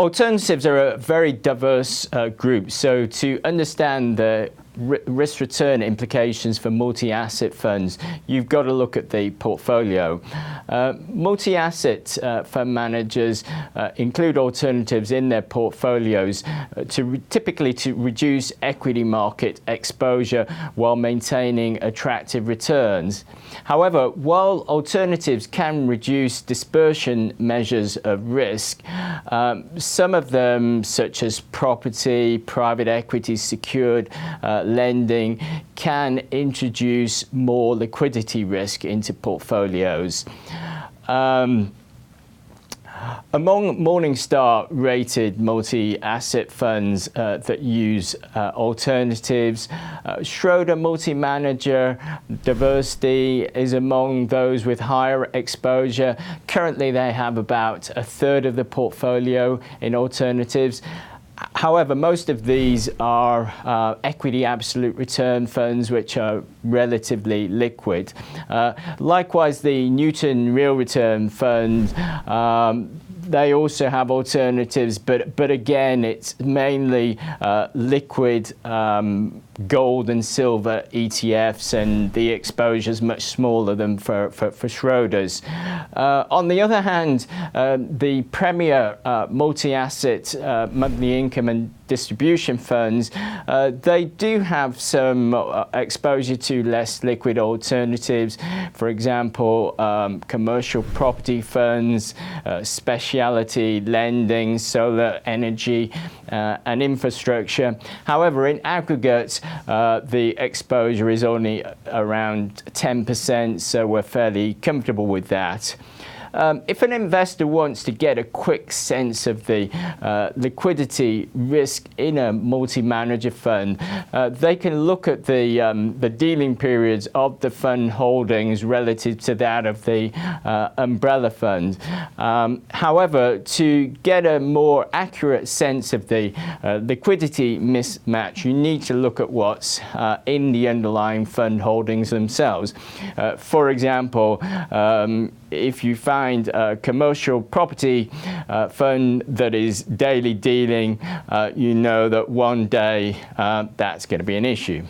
Alternatives are a very diverse group, so to understand the risk-return implications for multi-asset funds, you've got to look at the portfolio. Multi-asset fund managers include alternatives in their portfolios typically to reduce equity market exposure while maintaining attractive returns. However, while alternatives can reduce dispersion measures of risk, some of them, such as property, private equity secured lending, can introduce more liquidity risk into portfolios. Among Morningstar rated multi-asset funds that use alternatives, Schroder Multi-Manager Diversity is among those with higher exposure. Currently they have about a third of the portfolio in alternatives. However, most of these are equity absolute return funds, which are relatively liquid. Likewise, the Newton Real Return Fund, they also have alternatives, but again, it's mainly liquid gold and silver ETFs, and the exposure is much smaller than for Schroders. On the other hand, the premier multi-asset monthly income and distribution funds, they do have some exposure to less liquid alternatives. For example, commercial property funds, specialty lending, solar energy, and infrastructure. However, in aggregate, the exposure is only around 10%, so we're fairly comfortable with that. If an investor wants to get a quick sense of the liquidity risk in a multi-manager fund, they can look at the dealing periods of the fund holdings relative to that of the umbrella fund. However, to get a more accurate sense of the liquidity mismatch, you need to look at what's in the underlying fund holdings themselves. For example, if you find a commercial property fund that is daily dealing, you know that one day that's going to be an issue.